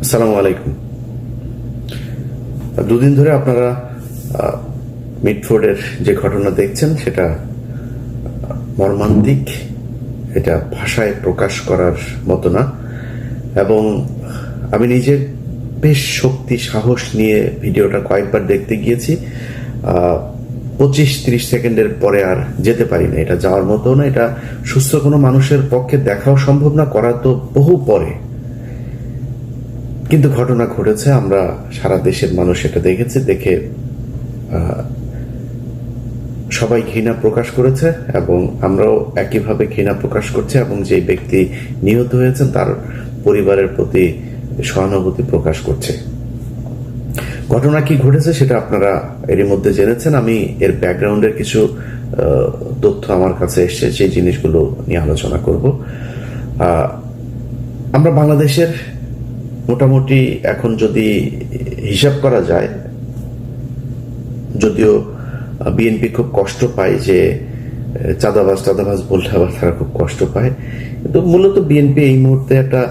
আসসালামু আলাইকুম। দুদিন ধরে আপনারা মিটফোর্ডের যে ঘটনা দেখছেন সেটা মর্মান্তিক, এটা ভাষায় প্রকাশ করার মতো না। এবং আমি নিজে বেশ শক্তি সাহস নিয়ে ভিডিওটা কয়েকবার দেখতে গিয়েছি। 25-30 সেকেন্ডের পরে আর যেতে পারি না। এটা যাওয়ার মতো না, এটা সুস্থ কোনো মানুষের পক্ষে দেখাও সম্ভব না, করা তো বহু পরে। কিন্তু ঘটনা ঘটেছে, আমরা সারা দেশের মানুষ এটা দেখেছে, দেখে সবাই ঘৃণা প্রকাশ করেছে এবং আমরাও একইভাবে ঘৃণা প্রকাশ করছি এবং যে ব্যক্তি নিহত হয়েছেন তার পরিবারের প্রতি সহানুভূতি প্রকাশ করছে। ঘটনা কি ঘটেছে সেটা আপনারা এরই মধ্যে জেনেছেন। আমি এর ব্যাকগ্রাউন্ডের কিছু তথ্য আমার কাছে এসছে, সেই জিনিসগুলো নিয়ে আলোচনা করব। আমরা বাংলাদেশের মোটামুটি এখন যদি হিসাব করা যায়, যদিও বিএনপি খুব কষ্ট পায় যে চাঁদাবাজ বললে আবার তারা খুব কষ্ট পায়, কিন্তু মূলত বিএনপি এই মুহূর্তে একটা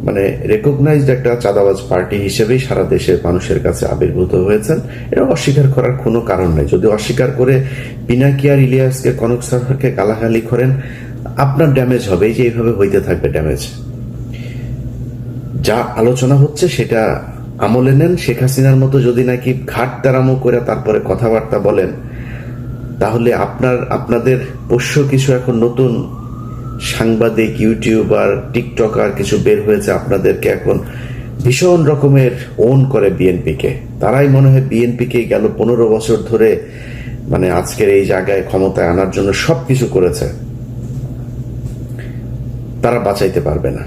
মানে রেকগনাইজড একটা চাঁদাবাজ পার্টি হিসেবেই সারা দেশের মানুষের কাছে আবির্ভূত হয়েছেন। এটা অস্বীকার করার কোনো কারণ নেই। যদি অস্বীকার করে পিনাকি আর ইলিয়াসকে, কনক সারকে গালাগালি করেন, আপনার ড্যামেজ হবে। এই যে এইভাবে হইতে থাকবে ড্যামেজ। যা আলোচনা হচ্ছে সেটা আমলে নেন। শেখ হাসিনার মতো যদি নাকি ঘাট তারামো করে তারপরে কথাবার্তা বলেন, তাহলে আপনাদের পোষ্য কিছু এখন নতুন সাংবাদিক, ইউটিউবার, টিকটকার কিছু বের হয়েছে, আপনাদেরকে এখন ভীষণ রকমের ওন করে বিএনপিকে। তারাই মনে হয় বিএনপিকে গেল 15 বছর ধরে মানে আজকের এই জায়গায় ক্ষমতায় আনার জন্য সবকিছু করেছে। তারা বাঁচাইতে পারবে না।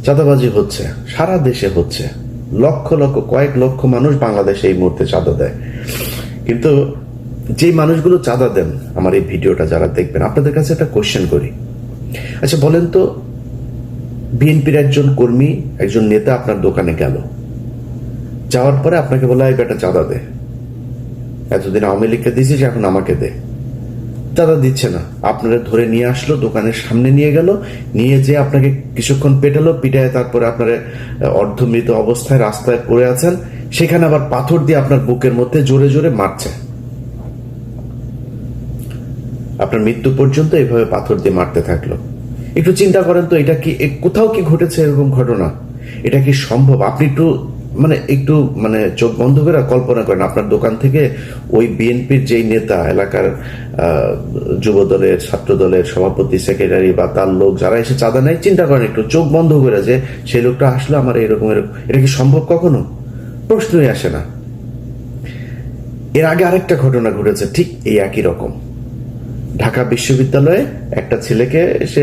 চাঁদাবাজি হচ্ছে, সারা দেশে হচ্ছে, লক্ষ লক্ষ, কয়েক লক্ষ মানুষ বাংলাদেশে এই মুহূর্তে চাঁদা দেয়। কিন্তু যে মানুষগুলো চাঁদা দেন, আমার এই ভিডিওটা যারা দেখবেন, আপনাদের কাছে একটা কোশ্চেন করি। আচ্ছা বলেন তো, বিএনপির একজন কর্মী, একজন নেতা আপনার দোকানে গেল, যাওয়ার পরে আপনাকে বলা হয় একটা চাঁদা দে, এতদিন আওয়ামী লীগকে দিয়েছিস এখন আমাকে দে। চাঁদা দিচ্ছে না, আপনারা ধরে নিয়ে আসলো, দোকানের সামনে নিয়ে গেল, নিয়ে যে আপনাকে কিছুক্ষণ পেটালো, পিটায় তারপরে আপনার অর্ধমৃত অবস্থায় রাস্তায় পড়ে আছেন, সেখানে আবার পাথর দিয়ে আপনার বুকের মধ্যে জোরে জোরে মারছে। আপনার মৃত্যু পর্যন্ত এইভাবে পাথর দিয়ে মারতে থাকলো। একটু চিন্তা করেন তো, এটা কি কোথাও কি ঘটেছে এরকম ঘটনা? এটা কি সম্ভব? আপনি একটু চোখ বন্ধ করে কল্পনা করেন, আপনার দোকান থেকে ওই বিএনপির যেই নেতা, এলাকার যুব দলের, ছাত্র দলের সভাপতি, সেক্রেটারি বা তার লোক যারা এসে চাঁদা নেয়, চিন্তা করেন একটু চোখ বন্ধ করে যে সেই লোকটা আসলো আমার এরকম। এটা কি সম্ভব কখনো? প্রশ্নই আসে না। এর আগে আরেকটা ঘটনা ঘটেছে ঠিক এই একই রকম। ঢাকা বিশ্ববিদ্যালয়ে একটা ছেলেকে, সে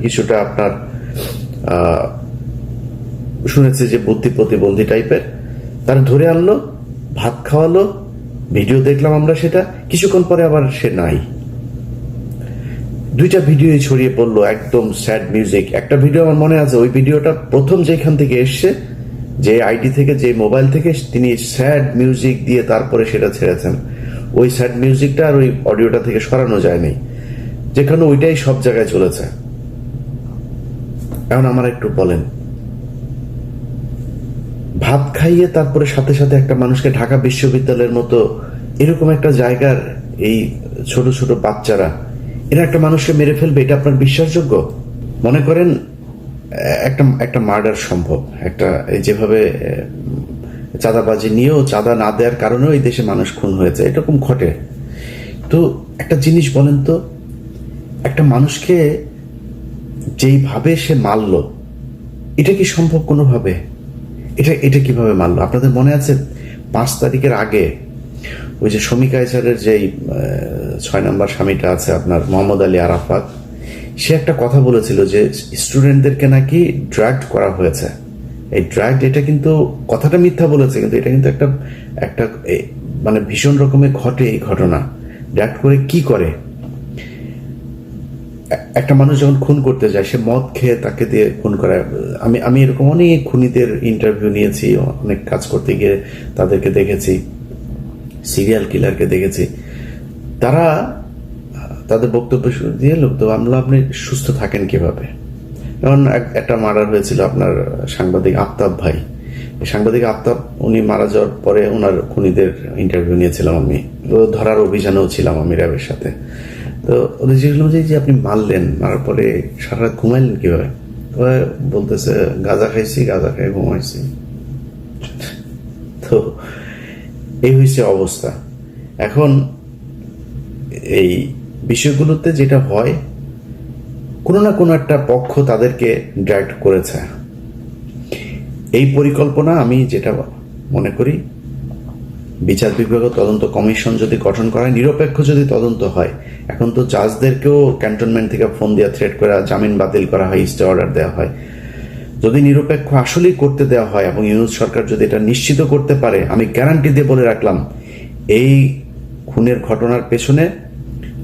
কিছুটা আপনার শুনেছে যে বুদ্ধি প্রতিবন্ধী টাইপের, তারা ধরে আনলো, ভাত খাওয়ালো, ভিডিও দেখলাম আমরা সেটা। কিছুক্ষণ পরে আবার সে নাই। 2টা ভিডিওই ছড়িয়ে পড়লো, একদম স্যাড মিউজিক। একটা ভিডিও আমার মনে আছে, ওই ভিডিওটা প্রথম যেখান থেকে এসছে, যে আইডি থেকে, যে মোবাইল থেকে, তিনি স্যাড মিউজিক দিয়ে তারপরে সেটা ছেড়েছেন। ওই স্যাড মিউজিকটা আর ওই অডিওটা থেকে সরানো যায়নি, যেখানে ওইটাই সব জায়গায় চলেছে। এখন আমার একটু বলেন, ভাত খাইয়ে তারপরে সাথে সাথে একটা মানুষকে, ঢাকা বিশ্ববিদ্যালয়ের মতো এরকম একটা জায়গার এই ছোট ছোট বাচ্চারা, এরা একটা মানুষকে মেরে ফেলবে, এটা আপনার বিশ্বাসযোগ্য? মনে করেন একটা মার্ডার সম্ভব, একটা যেভাবে চাঁদাবাজি নিয়েও, চাঁদা না দেওয়ার কারণেও এই দেশে মানুষ খুন হয়েছে, এরকম ঘটে। তো একটা জিনিস বলেন তো, একটা মানুষকে যেইভাবে সে মারলো, এটা কি সম্ভব কোনোভাবে? এটা কিভাবে মারলো? আপনাদের মনে আছে 5 তারিখের আগে ওই যে শমী কায়সারের যেই 6 নম্বর স্বামীটা আছে আপনার, মোহাম্মদ আলী আরাফাত, সে একটা কথা বলেছিল যে স্টুডেন্টদেরকে নাকি ড্রাগ করা হয়েছে। এই ড্রাগ, এটা কিন্তু কথাটা মিথ্যা বলেছে, কিন্তু এটা কিন্তু একটা ভীষণ রকমের ঘটে এই ঘটনা। ড্রাগ করে কি করে? একটা মানুষ যখন খুন করতে যায়, সে মদ খেয়ে তাকে দিয়ে খুন করায়। আমি এরকম অনেক খুনিদের ইন্টারভিউ নিয়েছি, অনেক কাজ করতে গিয়ে তাদেরকে দেখেছি, সিরিয়াল কিলারকে দেখেছি। তাদের বক্তব্য দিয়ে লোক তো, আপনি সুস্থ থাকেন কিভাবে? যেমন একটা মার্ডার হয়েছিল আপনার সাংবাদিক আফতাব ভাই। সাংবাদিক আফতাব উনি মারা যাওয়ার পরে ওনার খুনিদের ইন্টারভিউ নিয়েছিলাম আমি, ধরার অভিযানেও ছিলাম আমি র্যাবের সাথে। তো ওদের জিজ্ঞেস যে আপনি মারার পরে সারা রাত ঘুমাইলেন কিভাবে? বলতেছে গাঁজা খাইছি, গাঁজা খাই ঘুমাইছি। তো এই হয়েছে অবস্থা। এখন এই বিষয়গুলোতে যেটা হয়, কোনো না কোনো একটা পক্ষ তাদেরকে ডাইরেক্ট করেছে। এই পরিকল্পনা আমি যেটা মনে করি, বিচার বিভাগ তদন্ত কমিশন যদি গঠন করা হয়, নিরপেক্ষ যদি তদন্ত হয়, এখন তো জাজদেরকেও ক্যান্টনমেন্ট থেকে ফোন দিয়ে থ্রেট করা, জামিন বাতিল করা হয়, স্টে অর্ডার দেওয়া হয়। যদি নিরপেক্ষ আসলেই করতে দেওয়া হয় এবং ইউনুস সরকার যদি এটা নিশ্চিত করতে পারে, আমি গ্যারান্টি দিয়ে বলে রাখলাম, এই খুনের ঘটনার পেছনে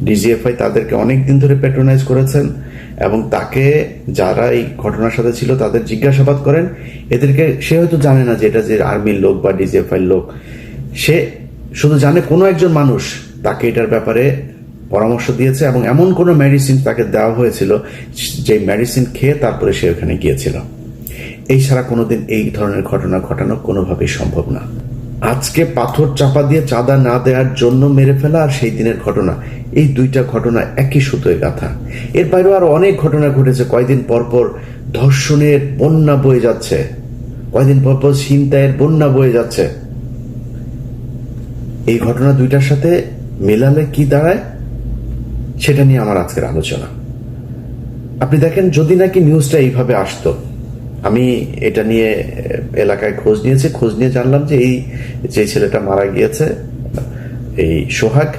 ডিজিএফআই তাদেরকে অনেক দিন ধরে প্যাট্রোনাইজ করেছেন এবং তাকে যারা এই ঘটনার সাথে ছিল তাদের জিজ্ঞাসাবাদ করেন। এদেরকে সে হয়তো জানে না যে এটা যে আর্মির লোক বা ডিজিএফআই লোক, সে শুধু জানে কোনো একজন মানুষ তাকে এটার ব্যাপারে পরামর্শ দিয়েছে এবং এমন কোনো মেডিসিন তাকে দেওয়া হয়েছিল যে মেডিসিন খেয়ে তারপরে সে ওখানে গিয়েছিল। এই ছাড়া কোনোদিন এই ধরনের ঘটনা ঘটানো কোনোভাবেই সম্ভব না। আজকে পাথর চাপা দিয়ে চাঁদা না দেওয়ার জন্য মেরে ফেলা আর সেই দিনের ঘটনা, এই দুইটা ঘটনা একই সুতোয় গাঁথা। এর বাইরেও আরো অনেক ঘটনা ঘটেছে। কয়দিন পরপর ধর্ষণের বন্যা বয়ে যাচ্ছে, কয়দিন পরপর ছিনতাইয়ের বন্যা বয়ে যাচ্ছে। এই ঘটনা দুইটার সাথে মেলালে কি দাঁড়ায় সেটা নিয়ে আমার আজকের আলোচনা। আপনি দেখেন, যদি নাকি নিউজটা এইভাবে আসতো, আমি এটা নিয়ে এলাকায় খোঁজ নিয়ে জানলাম যে এই যে ছেলেটা মারা গিয়েছে, এই সোহাগ,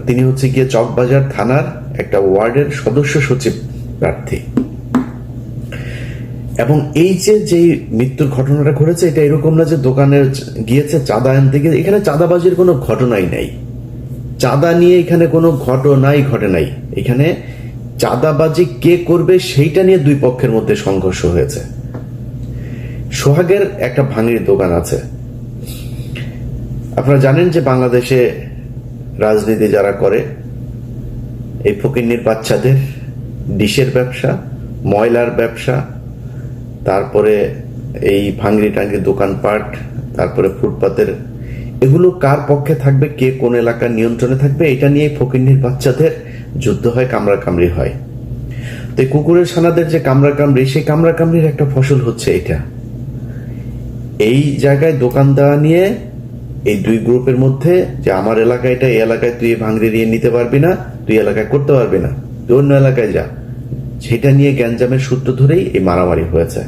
তিনি হচ্ছে গিয়ে চকবাজার থানার একটা ওয়ার্ডের সদস্য সচিব প্রার্থী। এবং এই যে মৃত্যুর ঘটনাটা ঘটেছে, এটা এরকম না যে দোকানে গিয়েছে চাঁদা আনতে গিয়ে। এখানে চাঁদাবাজির কোনো ঘটনাই নাই, চাঁদা নিয়ে এখানে কোনো ঘটনাই ঘটে নাই। এখানে চাঁদাবাজি কে করবে সেইটা নিয়ে দুই পক্ষের মধ্যে সংঘর্ষ হয়েছে। সোহাগের একটা ভাঙির দোকান আছে। আপনারা জানেন যে বাংলাদেশে রাজনীতি যারা করে, এই ফকিন্নির বাচ্চাদের ডিশের ব্যবসা, ময়লার ব্যবসা, তারপরে এই ভাঙড়ি টাঙ্গি দোকানপাট, তারপরে ফুটপাতের, এগুলো কার পক্ষে থাকবে, কে কোন এলাকার নিয়ন্ত্রণে থাকবে, এটা নিয়ে ফকিন্নির বাচ্চাদের যুদ্ধ হয়, কামড়াকামড়ি হয়। তো কুকুরের ছানাদের যে কামড়াকামড়ি, সেই কামড়াকামড়ির একটা ফসল হচ্ছে এটা। এই জায়গায় দোকান দেওয়া নিয়ে এই দুই গ্রুপের মধ্যে, যে আমার এলাকায় এটা, এই এলাকায় তুই ভাঙড়ি নিয়ে নিতে পারবি না, তুই এলাকায় করতে পারবি না, তুই অন্য এলাকায় যা, সেটা নিয়ে গ্যাঞ্জামের সূত্র ধরেই এই মারামারি হয়েছে।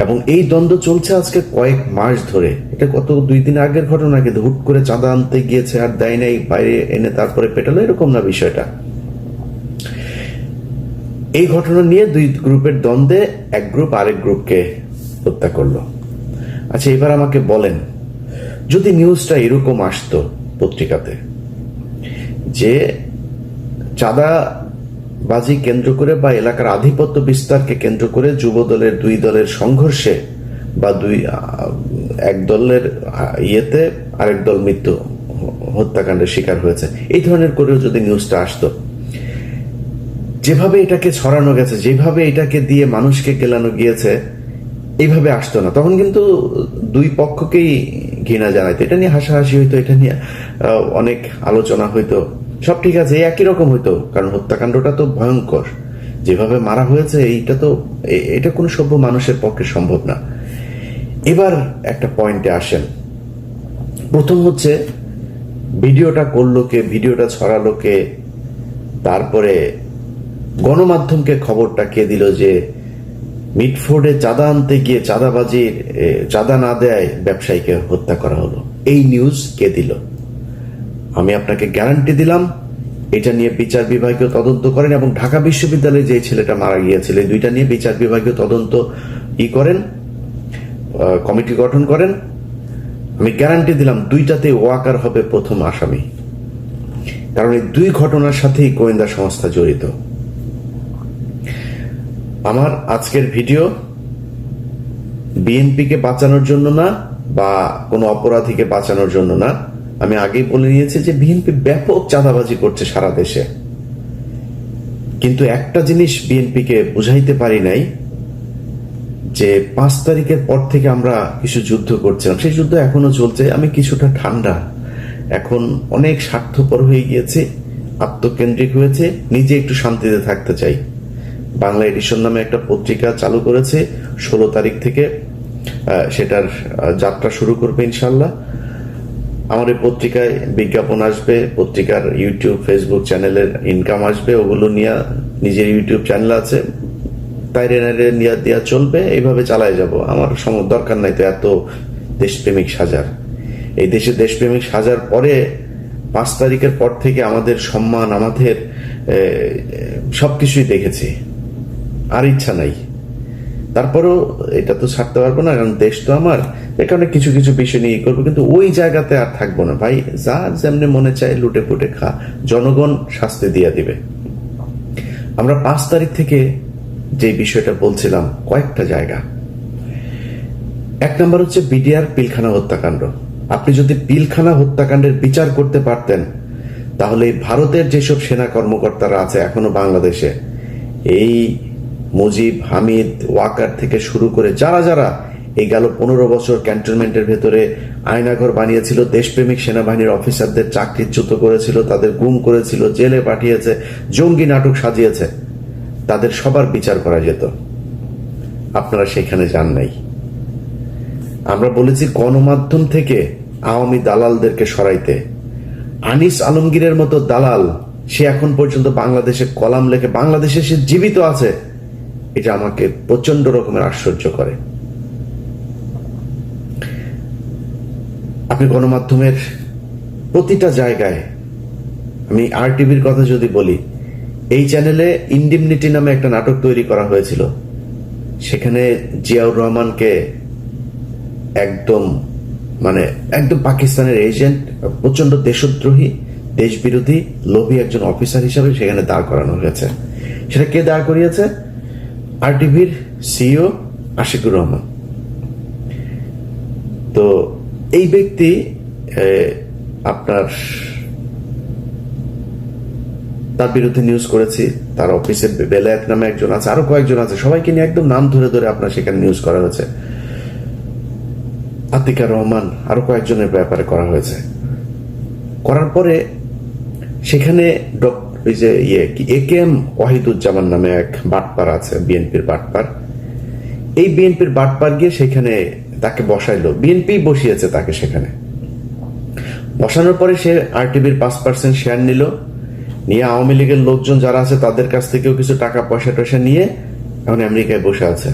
এবং এই দ্বন্দ্ব চলছে আজকে কয়েক মাস ধরে। এটা কত 2 দিন আগের ঘটনা, কিন্তু হুট করে চাঁদা আনতে গিয়েছে আর দেয় নাই, বাইরে এনে তারপরে পেটালো, এরকম না বিষয়টা। এই ঘটনা নিয়ে দুই গ্রুপের দ্বন্দ্বে এক গ্রুপ আরেক গ্রুপকে হত্যা করলো। আচ্ছা, এবার আমাকে বলেন, যদি নিউজটা এরকম আসতো পত্রিকাতে যে চাঁদাবাজি কেন্দ্র করে বা এলাকার আধিপত্য বিস্তারকে কেন্দ্র করে যুব দলের দুই দলের সংঘর্ষে বা এক দলের ইয়েতে আরেক দল হত্যাকাণ্ডের শিকার হয়েছে, এই ধরনের করেও যদি নিউজটা আসতো, যেভাবে এটাকে ছড়ানো গেছে, যেভাবে এটাকে দিয়ে মানুষকে গেলানো গিয়েছে, এইভাবে আসতো না। তখন কিন্তু দুই পক্ষকেই ঘৃণা জানাইতো, এটা নিয়ে হাসাহাসি হইতো, এটা নিয়ে অনেক আলোচনা হইতো, সব ঠিক আছে, একই রকম হইতো। কারণ হত্যাকাণ্ডটা তো ভয়ঙ্কর, যেভাবে মারা হয়েছে, এটা কোনো সভ্য মানুষের পক্ষে সম্ভব না। এবার একটা পয়েন্টে আসেন। প্রথম হচ্ছে, ভিডিওটা করলো কে, ভিডিওটা ছড়ালো কে, তারপরে গণমাধ্যমকে খবরটা কে দিল যে মিটফোর্ডে চাঁদা আনতে গিয়ে চাঁদা না দেয় ব্যবসায়ীকে হত্যা করা হলো, এই নিউজ কে দিল? আমি আপনাকে গ্যারান্টি দিলাম, এটা নিয়ে বিচার বিভাগীয় তদন্ত করেন এবং ঢাকা বিশ্ববিদ্যালয়ে যে ছেলেটা মারা গিয়েছিল, এই দুইটা নিয়ে বিচার বিভাগীয় তদন্ত করেন, কমিটি গঠন করেন। আমি গ্যারান্টি দিলাম, দুইটাতে ওয়াকার হবে প্রথম আসামি। কারণ এই দুই ঘটনার সাথেই গোয়েন্দা সংস্থা জড়িত। আমার আজকের ভিডিও বিএনপিকে বাঁচানোর জন্য না বা কোনো অপরাধীকে বাঁচানোর জন্য না। আমি আগেই বলে নিয়েছি যে বিএনপি ব্যাপক চাঁদাবাজি করছে সারা দেশে। কিন্তু একটা জিনিস বিএনপিকে বুঝাইতে পারি নাই, যে 5 তারিখের পর থেকে আমরা কিছু যুদ্ধ করছিলাম, সেই যুদ্ধ এখনো চলছে। আমি কিছুটা ঠান্ডা, এখন অনেক স্বার্থপর হয়ে গিয়েছে, আত্মকেন্দ্রিক হয়েছে, নিজে একটু শান্তিতে থাকতে চাই। বাংলা এডিশন নামে একটা পত্রিকা চালু করেছে, 16 তারিখ থেকে সেটার যাত্রা শুরু করবে ইনশাল্লাহ। আমার এই পত্রিকায় বিজ্ঞাপন আসবে, পত্রিকার ইউটিউব ফেসবুক চ্যানেলের ইনকাম আসবে, ওগুলো নিয়ে নিজের ইউটিউব চ্যানেল আছে, তাইরে নাইরে নিয়ে দেওয়া চলবে, এইভাবে চালায় যাব। আমার দরকার নাই তো এত দেশপ্রেমিক সাজার। এই দেশে দেশপ্রেমিক সাজার পরে 5 তারিখের পর থেকে আমাদের সম্মান, আমাদের সবকিছুই দেখেছি, আর ইচ্ছা নাই। তারপরেও এটা তো ছাড়তে পারবো না, কারণ দেশ তো আমার, এ কারণে কিছু কিছু বিষয় নিয়ে করবো, কিন্তু ওই জায়গাতে আর থাকবো না ভাই। যার যেমনি মনে চায় লুটে পুটে খা, জনগণ শাস্তি দিয়ে দিবে। আমরা 5 তারিখ থেকে যে বিষয়টা বলছিলাম, কয়েকটা জায়গা। 1 নম্বর হচ্ছে বিডিআর পিলখানা হত্যাকাণ্ড। আপনি যদি পিলখানা হত্যাকাণ্ডের বিচার করতে পারতেন, তাহলে ভারতের যেসব সেনা কর্মকর্তারা আছে এখনো বাংলাদেশে, এই মুজিব, হামিদ, ওয়াকার থেকে শুরু করে যারা যারা এই গেল 15 বছর ক্যান্টনমেন্টের ভেতরে আয়নাঘর বানিয়েছিল, দেশপ্রেমিক সেনাবাহিনীর অফিসারদের চাকরিচ্যুত করেছিল, তাদের গুম করেছিল, জেলে পাঠিয়েছে, জঙ্গি নাটক সাজিয়েছে, তাদের সবার বিচার করা যেত। আপনারা সেখানে যান নাই। আমরা বলেছি গণমাধ্যম থেকে আওয়ামী দালালদেরকে সরাইতে। আনিস আলমগীরের মতো দালাল, সে এখন পর্যন্ত বাংলাদেশে কলাম লেখে, বাংলাদেশে সে জীবিত আছে, এটা আমাকে প্রচন্ড রকমের আশ্চর্য করে। আপনি গণমাধ্যমের প্রতিটা জায়গায়, আমি RTVর কথা যদি বলি, এই চ্যানেলে ইনডিমনিটি নামে একটা নাটক তৈরি করা হয়েছিল, সেখানে জিয়াউর রহমানকে একদম পাকিস্তানের এজেন্ট, প্রচন্ড দেশদ্রোহী, দেশবিরোধী, লোভী একজন অফিসার হিসাবে সেখানে দাঁড় করানো হয়েছে। সেটা কে দাঁড় করিয়েছে? RTVর CEO আশিকুর রহমান। তো এই ব্যক্তি আপনার, তার বিরুদ্ধে নিউজ করেছি, তার অফিসের বেলায়েত নামে একজন আছে, আরো কয়েকজন আছে, সবাইকে নিয়ে একদম নাম ধরে ধরে আপনার সেখানে নিউজ করা হয়েছে। আতিকা রহমান, আরো কয়েকজনের ব্যাপারে করা হয়েছে। করার পরে সেখানে ওই যে AKM ওয়াহিদুজ্জামান নামে এক বাটপার আছে, বিএনপির বাটপার। এই বিএনপির বাটপার গিয়ে সেখানে তাকে বসাইলো, বিএনপি বসিয়েছে তাকে সেখানে। বসানোর পরে সে RTVর 5% শেয়ার নিল, নিয়ে আওয়ামী লীগের লোকজন যারা আছে তাদের কাছ থেকেও কিছু টাকা পয়সা টয়সা নিয়ে এখন আমেরিকায় বসে আছে।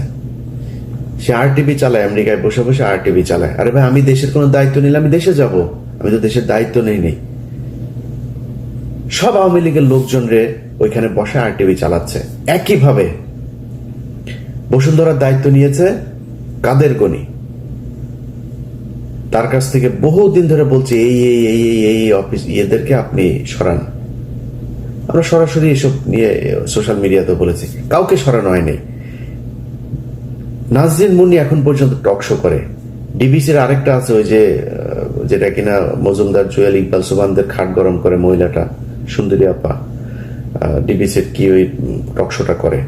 সে RTV চালায়, আমেরিকায় বসে বসে RTV চালায়। আরে ভাই, আমি দেশের কোনো দায়িত্ব নিলে আমি দেশে যাব? আমি তো দেশের দায়িত্ব নেই। সব আওয়ামী লীগের লোকজন রে ওইখানে বসে RTV চালাচ্ছে। একইভাবে বসুন্ধরার দায়িত্ব নিয়েছে কাদের গনি, তার কাছ থেকে বহুদিন ধরে বলছে এই অফিস এদেরকে আপনি সরান। আমরা সরাসরি এসব নিয়ে সোশ্যাল মিডিয়াতে বলেছি, কাউকে সরানো হয়নি। নাজরিন মুন্নি এখন পর্যন্ত টক শো করে। ডিবিসির আরেকটা আছে, ওই যেটা কিনা মজুমদার, জুয়েল, ইকবাল, সুবানদের খাট গরম করে মহিলাটা, সুন্দরী আপা, ডিবিসির কি ওই টক শোটা করে,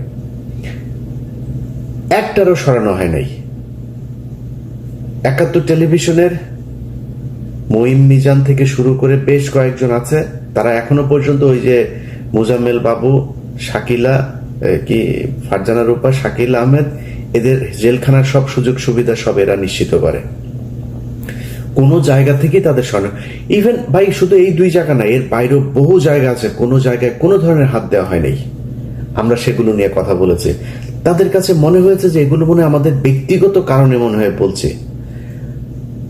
একটারও সরানো হয় নাই। 71 টেলিভিশনের মঈন মিজান থেকে শুরু করে বেশ কয়েকজন আছে, তারা এখনো পর্যন্ত ওই যে মুজাম্মেল বাবু, শাকিলা, কি ফারজানা রূপা, শাকিল আহমেদ, এদের জেলখানার সব সুযোগ সুবিধা সব এরা নিশ্চিত করে। কোন জায়গা থেকে তাদের সরানো, ইভেন ভাই শুধু এই 2 জায়গা না, এর বাইরেও বহু জায়গা আছে, কোনো জায়গায় কোনো ধরনের হাত দেওয়া হয় নাই। আমরা সেগুলো নিয়ে কথা বলেছি। তাদের কাছে মনে হয়েছে যে এগুলো মনে আমাদের ব্যক্তিগত কারণে মনে হয় বলছে।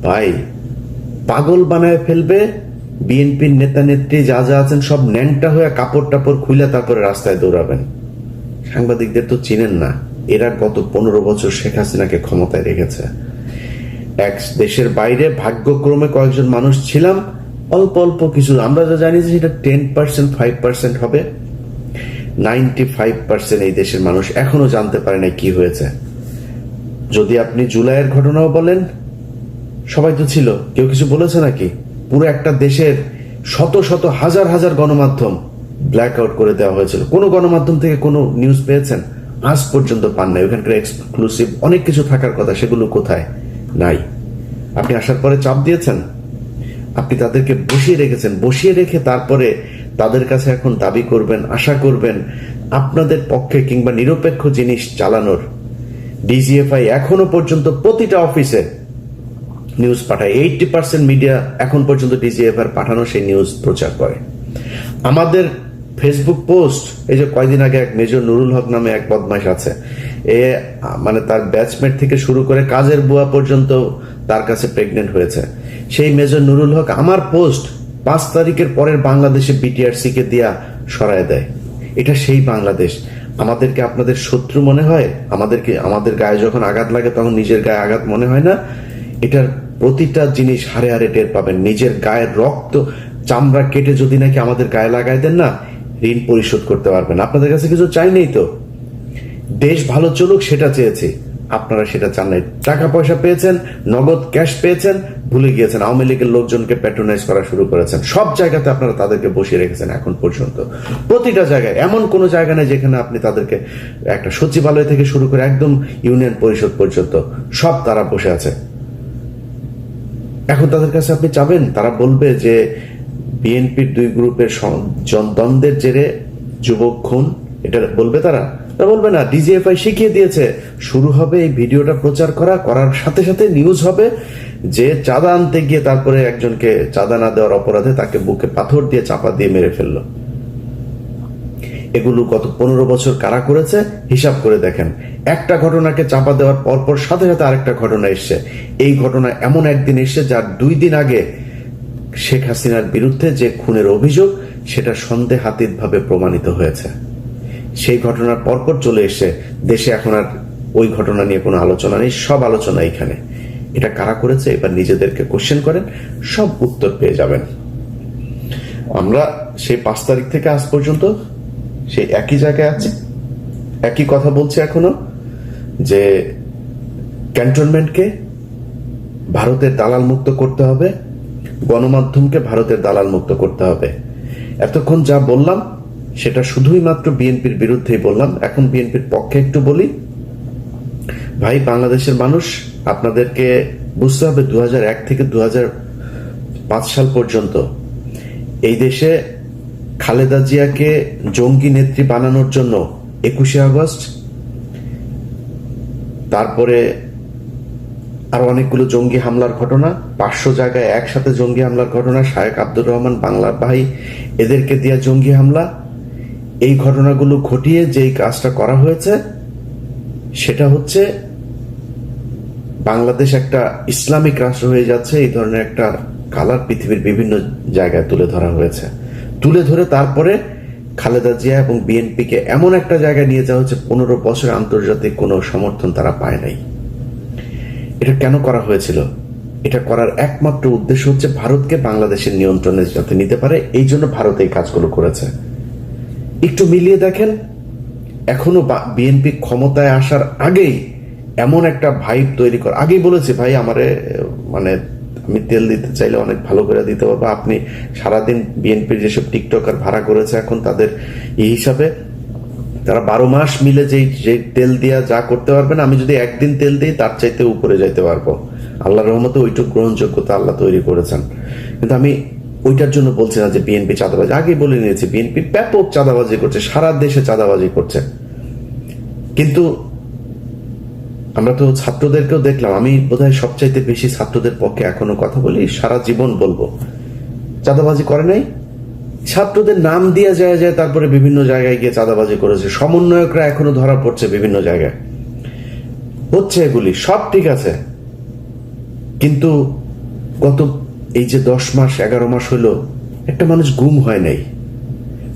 ভাই, পাগল বানায় ফেলবে বিএনপির নেতা নেত্রী যা যা আছেন, সব ন্যাংটা হয়ে কাপড় টাপড় খুলে তারপরে রাস্তায় দৌড়াবেন। সাংবাদিকদের তো চিনেন না, এরা গত 15 বছর শেখ হাসিনাকে ক্ষমতায় রেখেছে। এক দেশের বাইরে ভাগ্যক্রমে কয়েকজন মানুষ ছিলাম, অল্প অল্প কিছু, আমরা যা জানি যে সেটা 10%, 5% হবে। 95% এই দেশের মানুষ এখনো জানতে পারে না কি হয়েছে। যদি আপনি জুলাইয়ের ঘটনাও বলেন, সবাই তো ছিল, কেউ কিছু বলেছে নাকি? পুরো একটা দেশের শত শত হাজার হাজার গণমাধ্যম ব্ল্যাক আউট করে দেওয়া হয়েছিল। কোনো গণমাধ্যম থেকে কোনো নিউজ পেয়েছেন? আজ পর্যন্ত পান নাই। ওখানকার এক্সক্লুসিভ অনেক কিছু থাকার কথা, সেগুলো কোথায়? নাই। আপনি আসার পরে চাপ দিয়েছেন, আপনি তাদেরকে বসিয়ে রেখেছেন, বসিয়ে রেখে তারপরে তাদের কাছে এখন দাবি করবেন, আশা করবেন আপনাদের পক্ষে কিংবা নিরপেক্ষ জিনিস চালানোর। ডিজিএফআই এখনো পর্যন্ত প্রতিটা অফিসে নিউজ পাঠায়। 80% মিডিয়া এখন পর্যন্ত ডিজিএফআই পাঠানো সেই নিউজ প্রচার করে। আমাদের ফেসবুক পোস্ট, এই যে কয়দিন আগে এক মেজর নুরুল হক নামে এক বদমাইশ আছে, এ মানে তার ব্যাচমেট থেকে শুরু করে কাজের বুয়া পর্যন্ত তার কাছে প্রেগনেন্ট হয়েছে। সেই মেজর নুরুল হক আমার পোস্ট 5 তারিখের পরের বাংলাদেশে বিটিআরসি কে দিয়া সরায় দেয়। এটা সেই বাংলাদেশ। আমাদেরকে আপনাদের শত্রু মনে হয়? আমাদের গায়ে যখন আঘাত লাগে তখন নিজের গায়ে আঘাত মনে হয় না? এটার প্রতিটা জিনিস হারে হারে টের পাবেন। নিজের গায়ের রক্ত চামড়া কেটে যদি নাকি আমাদের গায়ে লাগাই দেন না, ঋণ পরিশোধ করতে পারবেন। আপনাদের কাছে কিছু চাই নেই তো, দেশ ভালো চলুক সেটা চেয়েছি, আপনারা সেটা চান নাই। টাকা পয়সা পেয়েছেন, নগদ ক্যাশ পেয়েছেন, ভুলে গিয়েছেন। আওয়ামী লীগের লোকজনকে প্যাট্রোনাইজ করা শুরু করেছেন। সব জায়গাতে আপনারা তাদেরকে বসিয়ে রেখেছেন এখন পর্যন্ত। প্রতিটা জায়গায়, এমন কোনো জায়গা নেই যেখানে আপনি তাদেরকে, একটা সচিবালয় থেকে শুরু করে একদম ইউনিয়ন পরিষদ পর্যন্ত সব তারা বসে আছে। এখন তাদের কাছে আপনি চাবেন, তারা বলবে যে বিএনপির 2 গ্রুপের দ্বন্দ্বের জেরে যুবক খুন, এটা বলবে তারা? বলবে না। ডিজিএফআই শিখিয়ে দিয়েছে, শুরু হবে এই ভিডিওটা প্রচার করার সাথে সাথে নিউজ হবে যে চাঁদা আনতে গিয়ে তারপরে একজনকে চাঁদা না দেওয়ার অপরাধে তাকে বুকে পাথর দিয়ে চাপা দিয়ে মেরে ফেললো। এগুলো গত 15 বছর কারা করেছে হিসাব করে দেখেন। একটা ঘটনাকে চাপা দেওয়ার পরপর সাথে সাথে আরেকটা ঘটনা এসছে। এই ঘটনা এমন একদিন এসছে যার 2 দিন আগে শেখ হাসিনার বিরুদ্ধে যে খুনের অভিযোগ, সেটা সন্দেহাতীত ভাবে প্রমাণিত হয়েছে। সেই ঘটনার পরপর চলে এসে দেশে এখন আর ওই ঘটনা নিয়ে কোনো আলোচনা নেই, সব আলোচনা এখানে। এটা কারা করেছে এবার নিজেদেরকে কোশ্চেন করেন, সব উত্তর পেয়ে যাবেন। আমরা সেই 5 তারিখ থেকে আজ পর্যন্ত সেই একই জায়গায় আছি, একই কথা বলছি এখনো, যে ক্যান্টনমেন্টকে ভারতের দালাল মুক্ত করতে হবে, গণমাধ্যমকে ভারতের দালাল মুক্ত করতে হবে। এতক্ষণ যা বললাম সেটা শুধুই মাত্র বিএনপির বিরুদ্ধেই বললাম। এখন বিএনপির পক্ষে একটু বলি। ভাই, বাংলাদেশের মানুষ, আপনাদেরকে বুঝতে হবে 2001 থেকে 2005 সাল পর্যন্ত এই দেশে খালেদা জিয়াকে জঙ্গি নেত্রী বানানোর জন্য 21শে আগস্ট, তারপরে আরো অনেকগুলো জঙ্গি হামলার ঘটনা, 500 জায়গায় একসাথে জঙ্গি হামলার ঘটনা, শায়েখ আব্দুর রহমান বাংলার ভাই এদেরকে দিয়া জঙ্গি হামলা, এই ঘটনাগুলো ঘটিয়ে যেই কাজটা করা হয়েছে সেটা হচ্ছে বাংলাদেশ একটা ইসলামিক রাষ্ট্র হয়ে যাচ্ছে, এই ধরনের একটা কালার পৃথিবীর বিভিন্ন জায়গায় তুলে ধরা হয়েছে। তুলে ধরে তারপরে খালেদা জিয়া এবং বিএনপিকে এমন একটা জায়গায় নিয়ে যাওয়া হচ্ছে 15 বছর আন্তর্জাতিক কোনো সমর্থন তারা পায় নাই। এটা কেন করা হয়েছিল? এটা করার একমাত্র উদ্দেশ্য হচ্ছে ভারতকে বাংলাদেশের নিয়ন্ত্রণে যাতে নিতে পারে, এই জন্য ভারত এই কাজগুলো করেছে। একটু মিলিয়ে দেখেন, এখনো বিএনপি ক্ষমতায় আসার আগেই এমন একটা ভাইব তৈরি কর। আগেই বলেছে, ভাই আমারে মানে আমি তেল দিতে চাইলে অনেক ভালো করে দিতে পারবো। আপনি সারাদিন বিএনপির যেসব টিকটকার ভাড়া করেছে এখন তাদের এই হিসাবে তারা 12 মাস মিলে যে তেল দিয়া যা করতে পারবেন, আমি যদি একদিন তেল দিই তার চাইতে উপরে যাইতে পারবো। আল্লাহর রহমতে ওইটুকু গ্রহণযোগ্যতা আল্লাহ তৈরি করেছেন। কিন্তু আমি ওইটার জন্য বলছি না যে বিএনপি চাঁদাবাজি, আগেই বলে নিয়েছি বিএনপি ব্যাপক চাঁদাবাজি করছে, সারা দেশে চাঁদাবাজি করছে। কিন্তু আমরা তো ছাত্রদেরকেও দেখলাম, আমি বোধহয় সবচাইতে বেশি ছাত্রদের পক্ষে এখনো কথা বলি, সারা জীবন বলবো, চাঁদাবাজি করে নাই। ছাত্রদের নাম দিয়ে যায় তারপরে বিভিন্ন জায়গায় গিয়ে চাঁদাবাজি করেছে। সমন্বয়করা এখনো ধরা পড়ছে বিভিন্ন জায়গায়, হচ্ছে এগুলি সব ঠিক আছে। কিন্তু গত এই যে 10 মাস 11 মাস হলো একটা মানুষ গুম হয় নাই,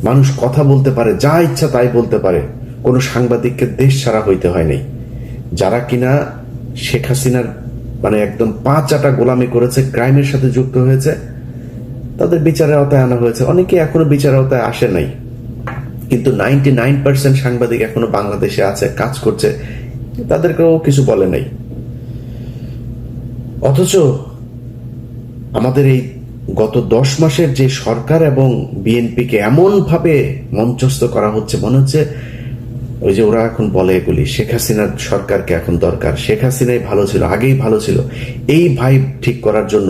মানুষ কথা বলতে পারে, যা ইচ্ছা তাই বলতে পারে, কোনো সাংবাদিককে দেশ ছাড়া হইতে হয় নাই। যারা কিনা শেখ হাসিনার মানে একদম 5 চাটা গোলামি করেছে, ক্রাইমের সাথে যুক্ত হয়েছে, তাদের বিচারের আওতায় আনা হয়েছে। অনেকে এখনো বিচারের আওতায় আসে নাই, কিন্তু 99% সাংবাদিক এখনো বাংলাদেশে আছে, কাজ করছে, তাদেরকেও কিছু বলে নাই। অথচ আমাদের এই গত 10 মাসের যে সরকার এবং বিএনপিকে এমন ভাবে মঞ্চস্থ করা হচ্ছে, মনে হচ্ছে ওই যে ওরা এখন বলে এগুলি শেখ হাসিনার সরকারকে এখন দরকার, শেখ হাসিনাই ভালো ছিল, আগেই ভালো ছিল, এই ভাইব ঠিক করার জন্য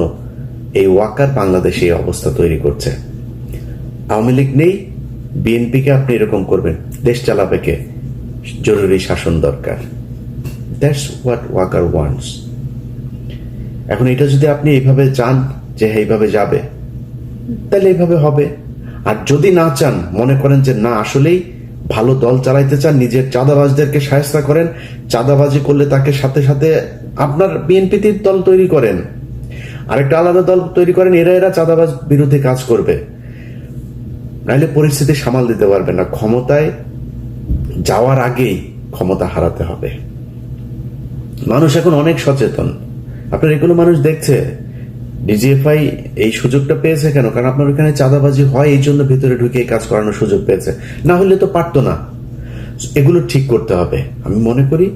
এই ওয়াকার বাংলাদেশে এই অবস্থা তৈরি করছে। আওয়ামী লীগ নেই, বিএনপিকে আপনি এরকম করবেন, দেশ চালাবে কে, জরুরি শাসন দরকার। That's what Walker wants. এখন এটা যদি আপনি এইভাবে চান যে এইভাবে যাবে, তাহলে এইভাবে হবে। আর যদি না চান, মনে করেন যে না আসলেই ভালো দল চালাইতে চান, নিজের চাঁদাবাজদেরকে শায়েস্তা করেন, চাঁদাবাজি করলে তাকে সাথে সাথে আপনার বিএনপিতে দল তৈরি করেন, আরেকটা আলাদা দল তৈরি করেন, এরা চাঁদাবাজ বিরুদ্ধে কাজ করবে, নাইলে পরিস্থিতি সামাল দিতে পারবে না। ক্ষমতায় যাওয়ার আগেই ক্ষমতা হারাতে হবে। মানুষ এখন অনেক সচেতন, আপনার এগুলো মানুষ দেখছে। ডিজিএফআই এই সুযোগটা পেয়েছে কেন? কারণ আপনার ওখানে চাঁদাবাজি হয়, এই জন্য ভিতরে ঢুকে কাজ করানোর সুযোগ পেয়েছে, না হলে তো পারতো না। এগুলো ঠিক করতে হবে। আমি মনে করি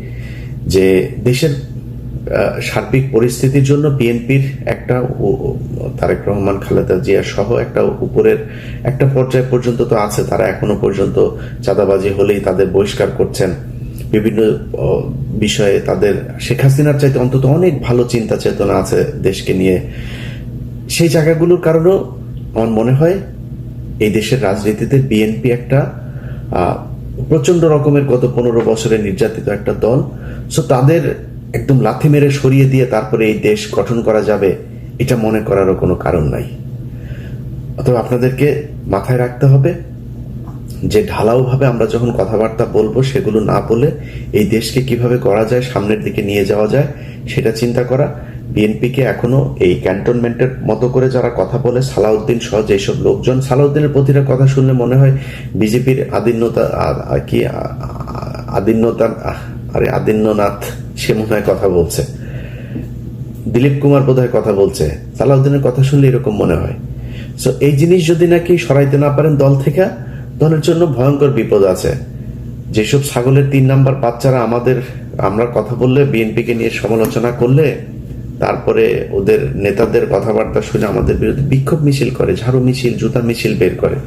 যে দেশের সার্বিক পরিস্থিতির জন্য বিএনপির একটা, তারেক রহমান, খালেদা জিয়া সহ একটা উপরের একটা পর্যায় পর্যন্ত তো আছে, তারা এখনো পর্যন্ত চাঁদাবাজি হলেই তাদের বহিষ্কার করছেন। বিভিন্ন বিষয়ে তাদের শেখ হাসিনার চাইতে অন্তত অনেক ভালো চিন্তা চেতনা আছে দেশকে নিয়ে। সেই জায়গাগুলোর কারণেও আমার মনে হয় এই দেশের রাজনীতিতে বিএনপি একটা প্রচন্ড রকমের গত 15 বছরে নির্যাতিত একটা দল। সো তাদের একদম লাথি মেরে সরিয়ে দিয়ে তারপরে এই দেশ গঠন করা যাবে, এটা মনে করারও কোনো কারণ নাই। অথবা আপনাদেরকে মাথায় রাখতে হবে যে ঢালাও ভাবে আমরা যখন কথাবার্তা বলবো, সেগুলো না বলে এই দেশকে কিভাবে করা যায়, সামনের দিকে নিয়ে যাওয়া যায়, সেটা চিন্তা করা। বিএনপিকে এখনো এই ক্যান্টনমেন্টের মতো করে যারা কথা বলে, সালাউদ্দিন সহ যেসব লোকজন, সালাউদ্দিনের প্রতিটা কথা শুনলে মনে হয় বিজেপির আদিন্যনাথ সে মনে হয় কথা বলছে, দিলীপ কুমার বোধহয় কথা বলছে, সালাউদ্দিনের কথা শুনলে এরকম মনে হয়। সো এই জিনিস যদি নাকি সরাইতে না পারেন দল থেকে, দলের জন্য ভয়ঙ্কর বিপদ আছে। যেসব ছাগলের 3 নাম্বার বাচ্চারা আমরা কথা বললে, বিএনপিকে নিয়ে সমালোচনা করলে, তারপরে ওদের নেতাদের কথাবার্তা শুনে আমাদের বিরুদ্ধে বিক্ষোভ মিছিল করে, ঝাড়ু মিছিল, জুতা মিছিল বের করে,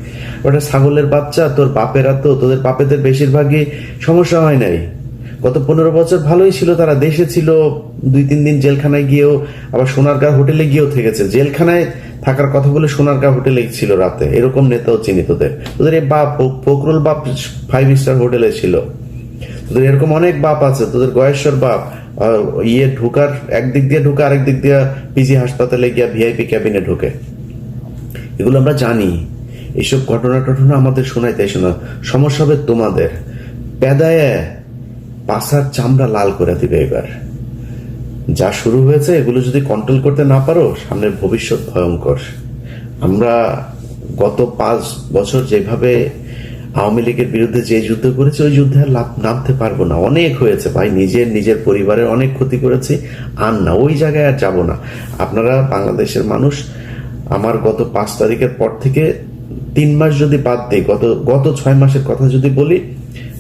ওটা ছাগলের বাচ্চা। তোর বাপেরা তো, তোদের বাপেদের বেশিরভাগই সমস্যা হয় নাই। গত 15 বছর ভালোই ছিল, তারা দেশে ছিল, 2-3 দিন জেলখানায় গিয়েও, আবার সোনারগাঁ হোটেলে গিয়েও থেকেছে। জেলখানায় থাকার কথা বলে সোনারগাঁ হোটেলে ছিল রাতে, এরকম নেতাও চিনি তোদের। তোদের এই বাপ ফখরুল বাপ 5 স্টার হোটেলে ছিল। তোদের এরকম অনেক বাপ আছে, তোদের গয়েশ্বর বাপ ঢুকার একদিক দিয়ে ঢুকে, আরেক দিক দিয়ে পিজি হাসপাতালে গিয়া ভিআইপি ক্যাবিনে ঢুকে। এগুলো আমরা জানি। এইসব ঘটনা আমাদের শোনাইতে এসো না। সমস্যা হবে তোমাদের, পেদায় পাছার চামড়া লাল করে দিবে। এবার যা শুরু হয়েছে, এগুলো যদি কন্ট্রোল করতে না পারো, সামনের ভবিষ্যৎ ভয়ঙ্কর। আমরা গত 5 বছর যেভাবে আওয়ামী লীগের বিরুদ্ধে যে যুদ্ধ করেছি, ওই যুদ্ধে আর নামতে পারবো না। অনেক হয়েছে ভাই, নিজের পরিবারের অনেক ক্ষতি করেছি, আর না, ওই জায়গায় আর যাবো না। আপনারা বাংলাদেশের মানুষ, আমার গত 5 তারিখের পর থেকে 3 মাস যদি বাদ দিই, গত 6 মাসের কথা যদি বলি,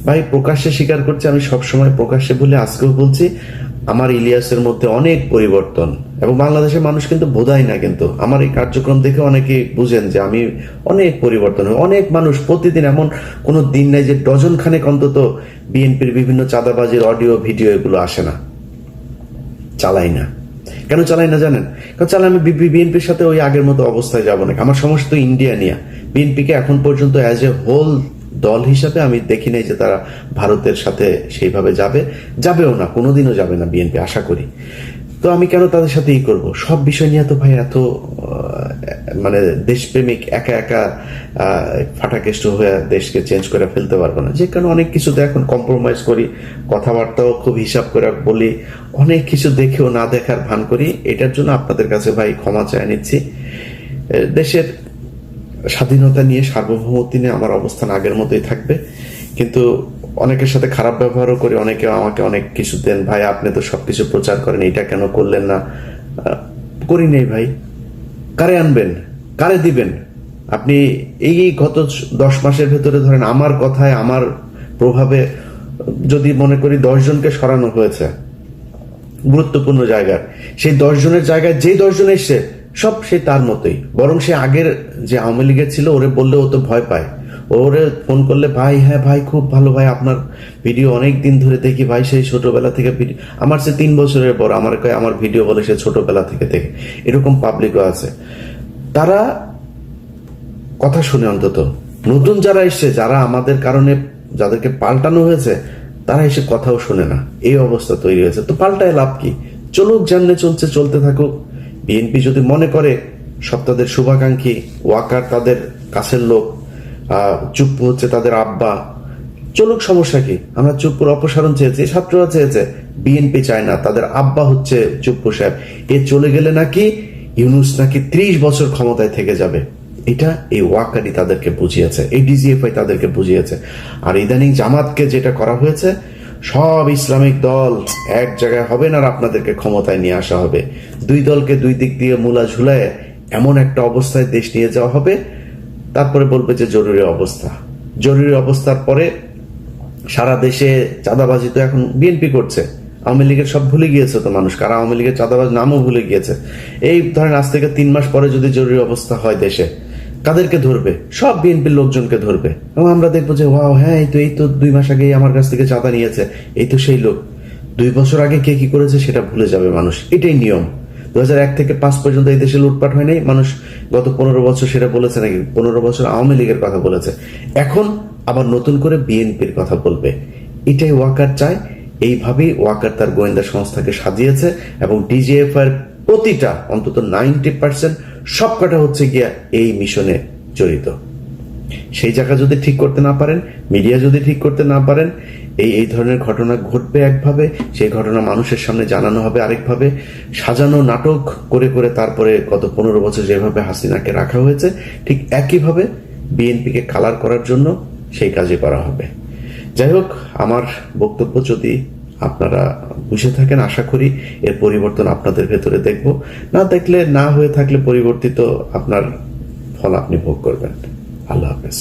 ভাই প্রকাশ্যে স্বীকার করছি, আমি সবসময় প্রকাশ্যে বলে, আজকেও বলছি, আমার ইলিয়াসের মধ্যে অনেক পরিবর্তন। এবং বাংলাদেশের মানুষ কিন্তু বোঝায় না, কিন্তু আমার এই কার্যক্রম দেখে অনেকে বুঝেন যে আমি অনেক পরিবর্তন হয়। অনেক মানুষ প্রতিদিন, এমন কোনো দিন নাই যে ডজন খানেক অন্তত বিএনপির বিভিন্ন চাঁদাবাজির অডিও ভিডিও এগুলো আসে না। চালাই না। কেন চালাই না জানেন? কারণ চালাই, আমি বিএনপির সাথে ওই আগের মতো অবস্থায় যাবো না। আমার সমস্যা তো ইন্ডিয়া নিয়ে। বিএনপিকে এখন পর্যন্ত অ্যাজ এ হোল দল হিসাবে আমি দেখি নাই যে তারা ভারতের সাথে সেইভাবে যাবেও না, কোনোদিনও যাবে না বিএনপি, আশা করি। তো আমি কেন তাদের সাথে করব? সব বিষয় নিয়ে তো ভাই এত মানে দেশপ্রেমিক একা ফাটাকেষ্ট হয়ে দেশকে চেঞ্জ করে ফেলতে পারবো না। যে কারণে অনেক কিছুতে এখন কম্প্রোমাইজ করি, কথাবার্তাও খুব হিসাব করে বলি, অনেক কিছু দেখেও না দেখার ভান করি। এটার জন্য আপনাদের কাছে ভাই ক্ষমা চাই নিচ্ছি। দেশের স্বাধীনতা নিয়ে, সার্বভৌমত্ব নিয়ে আমার অবস্থান আগের মতোই থাকবে, কিন্তু অনেকের সাথে খারাপ ব্যবহারও করি। অনেকে আমাকে অনেক কিছু দেন, ভাই আপনি তো সবকিছু প্রচার করেন, এটা কেন করলেন না? করি নেই ভাই। কারে আনবেন, কারে দিবেন? আপনি এই গত 10 মাসের ভেতরে ধরেন, আমার কথায়, আমার প্রভাবে যদি মনে করি 10 জনকে সরানো হয়েছে গুরুত্বপূর্ণ জায়গার, সেই 10 জনের জায়গায় যে 10 জন এসছে সব সে তার মতোই, বরং সে আগের যে আওয়ামী লীগের ছিল ওরে বললে ও তো ভয় পায়। ওরে ফোন করলে ভাই, হ্যাঁ ভাই খুব ভালো ভাই, আপনার ভিডিও অনেক দিন ধরে দেখি ভাই, সেই ছোটবেলা থেকে ভিডিও, আমার সে 3 বছরের বড়, আমার কয় আমার ভিডিও বলে সে ছোটবেলা থেকে দেখে। এরকম পাবলিকও আছে। তারা কথা শুনে অন্তত। নতুন যারা এসছে, যারা আমাদের কারণে যাদেরকে পাল্টানো হয়েছে, তারা এসে কথাও শোনে না। এই অবস্থা তৈরি হয়েছে। তো পাল্টায় লাভ কি? চলুক, জানলে চলছে, চলতে থাকুক। বিএনপি যদি মনে করে সব তাদের শুভাকাঙ্ক্ষী, ওয়াকার তাদের কাছের লোক, চুপ্পু হচ্ছে তাদের আব্বা, চলুক, সমস্যা কি? আমরা চুপ্পুর অপসারণ চেয়েছি, ছাত্ররা চেয়েছে, বিএনপি চায় না। তাদের আব্বা হচ্ছে চুপ্পু সাহেব। এ চলে গেলে নাকি ইউনূস নাকি 30 বছর ক্ষমতায় থেকে যাবে। এটা এই ওয়াকারই তাদেরকে বুঝিয়েছে, এই ডিজিএফআই তাদেরকে বুঝিয়েছে। আর ইদানিং জামাতকে যেটা করা হয়েছে, সব ইসলামিক দল এক জায়গায় হবে না, আর আপনাদেরকে ক্ষমতায় নিয়ে আসা হবে। দুই দলকে দুই দিক দিয়ে মূলা ঝুলায় এমন একটা অবস্থায় দেশ নিয়ে যাওয়া হবে, তারপরে বলবে যে জরুরি অবস্থা। জরুরি অবস্থার পরে সারা দেশে চাঁদাবাজি তো এখন বিএনপি করছে। আওয়ামী লীগের সব ভুলে গিয়েছে তো মানুষ, কারা আওয়ামী লীগের চাঁদাবাজ নামও ভুলে গিয়েছে। এই ধরেন আজ থেকে 3 মাস পরে যদি জরুরি অবস্থা হয় দেশে, কাদেরকে ধরবে? সব বিএনপির লোকজনকে ধরবে। এবং আমরা দেখবো যে ওয়াও, হ্যাঁ এই তো 2 মাস আগেই আমার কাছ থেকে চাঁদা নিয়েছে, এই তো সেই লোক। 2 বছর আগে কে কি করেছে সেটা ভুলে যাবে মানুষ। এটাই নিয়ম। 2001 থেকে 5 পর্যন্ত এই দেশে লুটপাট হয় নাই। মানুষ গত 15 বছর সেটা বলেছে নাকি? 15 বছর আওয়ামী লীগের কথা বলেছে। এখন আবার নতুন করে বিএনপির কথা বলবে। এটাই ওয়াকার চায়। এইভাবেই ওয়াকার তার গোয়েন্দা সংস্থাকে সাজিয়েছে। এবং ডিজিএফআই প্রতিটা অন্তত 90% সবকটা হচ্ছে গিয়া এই মিশনে জড়িত। সেই জায়গা যদি ঠিক করতে না পারেন, মিডিয়া যদি ঠিক করতে না পারেন, এই ধরনের ঘটনা ঘটবে একভাবে, সেই ঘটনা মানুষের সামনে জানানো হবে আরেকভাবে। সাজানো নাটক করে করে তারপরে গত 15 বছর যেভাবে হাসিনাকে রাখা হয়েছে, ঠিক একইভাবে বিএনপিকে কালার করার জন্য সেই কাজই করা হবে। যাই হোক, আমার বক্তব্য যদি আপনারা বুঝে থাকেন, আশা করি এর পরিবর্তন আপনাদের ভেতরে দেখব। না দেখলে, না হয়ে থাকলে পরিবর্তিত আপনার ফল আপনি ভোগ করবেন। আল্লাহ হাফেজ।